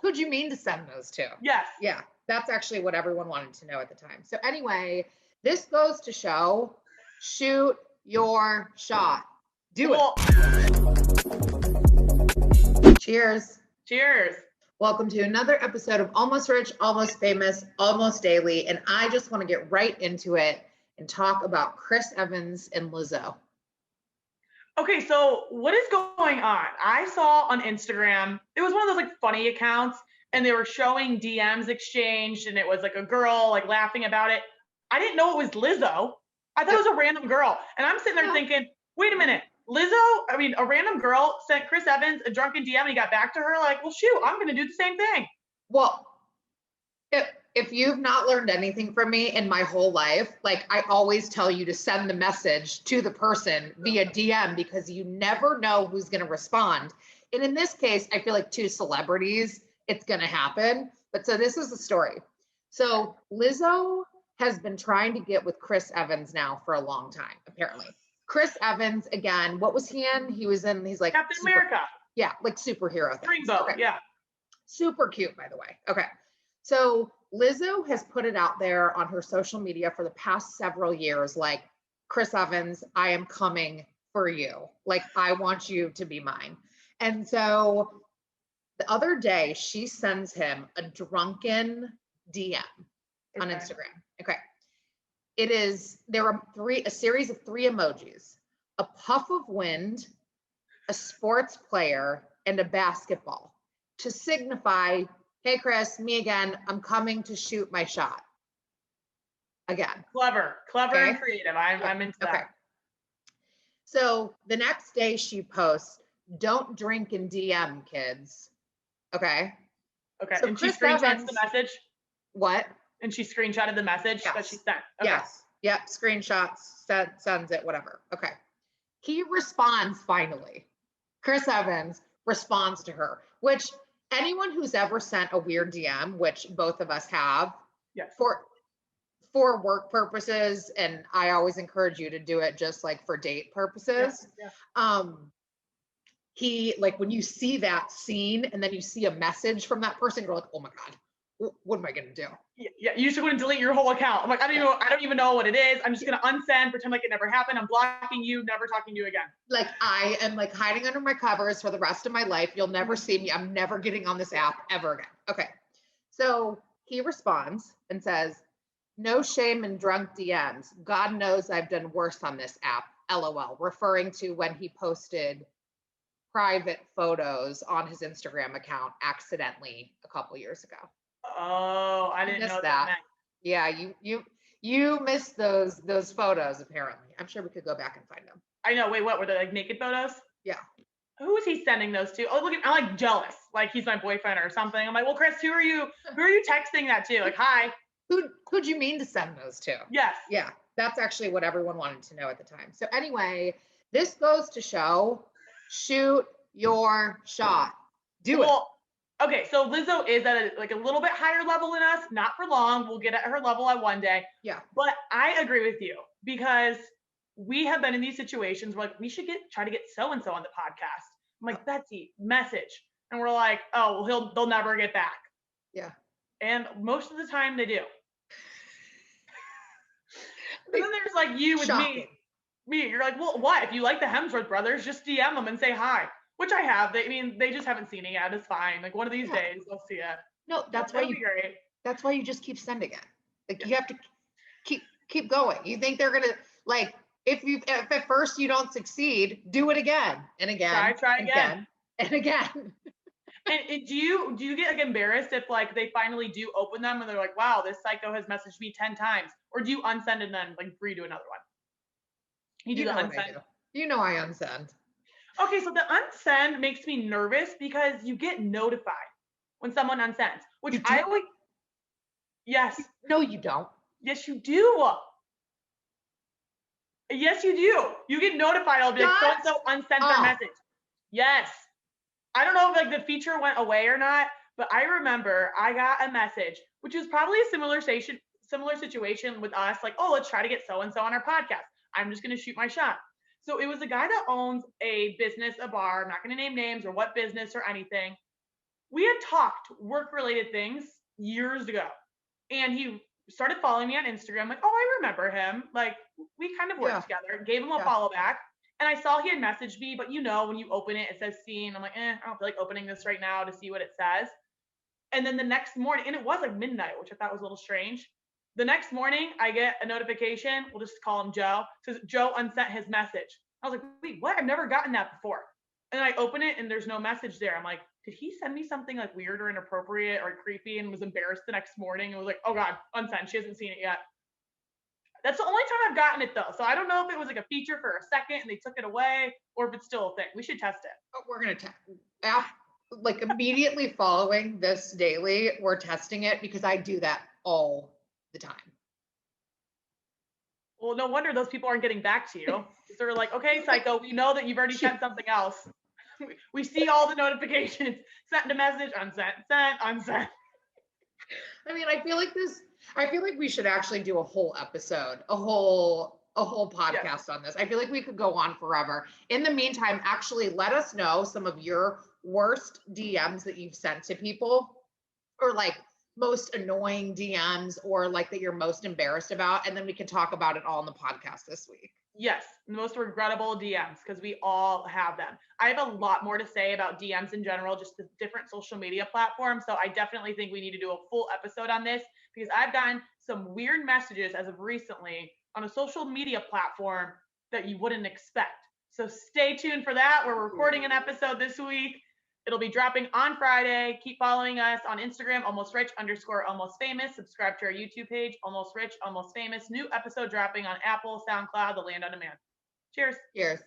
who'd you mean to send those to? Yes. Yeah, that's actually what everyone wanted to know at the time. So anyway, this goes to show, shoot your shot. Do it. Cheers. Cheers. Welcome to another episode of Almost Rich, Almost Famous, Almost Daily. And I just want to get right into it and talk about Chris Evans and Lizzo. Okay, so what is going on? I saw on Instagram, it was one of those like funny accounts, and they were showing DMs exchanged, and it was like a girl like laughing about it. I didn't know it was Lizzo. I thought it was a random girl. And I'm sitting there thinking, wait a minute, a random girl sent Chris Evans a drunken DM and he got back to her like, well, shoot, I'm going to do the same thing. Well, if you've not learned anything from me in my whole life, like I always tell you to send the message to the person via DM because you never know who's going to respond. And in this case, I feel like two celebrities, it's going to happen. But so this is the story. So Lizzo has been trying to get with Chris Evans now for a long time, apparently. Chris Evans, again, what was he in? He's like Captain America. Yeah, like superhero things. Rainbow, yeah. Super cute, by the way. Okay. So Lizzo has put it out there on her social media for the past several years, like, Chris Evans, I am coming for you. Like, I want you to be mine. And so the other day, she sends him a drunken DM on Instagram. Okay. There are a series of 3 emojis, a puff of wind, a sports player, and a basketball to signify, hey, Chris, me again. I'm coming to shoot my shot. Again. Clever okay. And creative. I'm into that. Okay. So the next day she posts, don't drink and DM, kids. Okay. Okay. So and Chris she screenshots the message? What? And she screenshotted the message that she sent? Okay. Yes. Yep. Screenshots, sends it, whatever. Okay. He responds finally. Chris Evans responds to her, which anyone who's ever sent a weird DM, which both of us have, yes, for work purposes, and I always encourage you to do it just like for date purposes. Yeah. He, like, when you see that scene and then you see a message from that person, you're like, oh my God, what am I gonna do? Yeah, you should go and delete your whole account. I'm like, I don't even know what it is. I'm just gonna unsend, pretend like it never happened. I'm blocking you, never talking to you again. Like, I am like hiding under my covers for the rest of my life. You'll never see me. I'm never getting on this app ever again. Okay. So he responds and says, no shame in drunk DMs. God knows I've done worse on this app. LOL. Referring to when he posted private photos on his Instagram account accidentally a couple years ago. Oh, I didn't know that meant. Yeah, you missed those photos apparently. I'm sure we could go back and find them. I know. Wait, what were they, like naked photos? Yeah. Who is he sending those to? Oh, look, I'm like jealous. Like he's my boyfriend or something. I'm like, well, Chris, who are you texting that to? Like, hi. Who'd you mean to send those to? Yes. Yeah, that's actually what everyone wanted to know at the time. So anyway, this goes to show, shoot your shot. Do it. Okay, so Lizzo is at a little bit higher level than us, not for long. We'll get at her level at one day. Yeah. But I agree with you because we have been in these situations where like we should try to get so-and-so on the podcast. I'm like, Betsy, message. And we're like, oh, well, they'll never get back. Yeah. And most of the time they do. And then there's like you with me. You're like, well, what? If you like the Hemsworth brothers, just DM them and say hi. Which I have. They just haven't seen it yet. It's fine. Like one of these days they'll see it. No, that's why great. That's why you just keep sending it. Like you have to keep going. You think they're gonna, like, if at first you don't succeed, do it again and again. Try again. And again. And do you get like embarrassed if like they finally do open them and they're like, wow, this psycho has messaged me 10 times, or do you unsend and then like redo another one? You do the unsend. You know I unsend. Okay, so the unsend makes me nervous because you get notified when someone unsends, which I always. Yes. No, you don't. Yes, you do. Yes, you do. You get notified. I'll be like, so-and-so unsent their message. Yes. I don't know if like the feature went away or not, but I remember I got a message, which was probably a similar situation with us. Like, oh, let's try to get so-and-so on our podcast. I'm just going to shoot my shot. So it was a guy that owns a business, a bar. I'm not going to name names or what business or anything. We had talked work-related things years ago, and he started following me on Instagram. Like, oh, I remember him. Like, we kind of worked Yeah. together. Gave him a Yeah. follow back, and I saw he had messaged me. But when you open it, it says seen. I'm like, I don't feel like opening this right now to see what it says. And then the next morning, and it was like midnight, which I thought was a little strange. The next morning, I get a notification. We'll just call him Joe. It says Joe unsent his message. I was like, wait, what? I've never gotten that before. And I open it and there's no message there. I'm like, did he send me something like weird or inappropriate or creepy, and was embarrassed the next morning and was like, oh God, unsent. She hasn't seen it yet. That's the only time I've gotten it though. So I don't know if it was like a feature for a second and they took it away, or if it's still a thing. We should test it. But we're going to like immediately following this daily, we're testing it because I do that all the time. Well, no wonder those people aren't getting back to you. They're like, okay, psycho, we know that you've already sent something else. We see all the notifications. Sent a message, unsent, sent, unsent. I mean, I feel like we should actually do a whole episode, a whole podcast on this. I feel like we could go on forever. In the meantime, actually let us know some of your worst DMs that you've sent to people, or like most annoying DMs, or like that you're most embarrassed about, and then we can talk about it all in the podcast this week. Yes, the most regrettable DMs, because we all have them. I have a lot more to say about DMs in general, just the different social media platforms. So I definitely think we need to do a full episode on this, because I've gotten some weird messages as of recently on a social media platform that you wouldn't expect. So stay tuned for that. We're recording an episode this week. It'll be dropping on Friday. Keep following us on Instagram, almostrich_almostfamous. Subscribe to our YouTube page, Almost Rich, Almost Famous. New episode dropping on Apple, SoundCloud, The Land on Demand. Cheers. Cheers.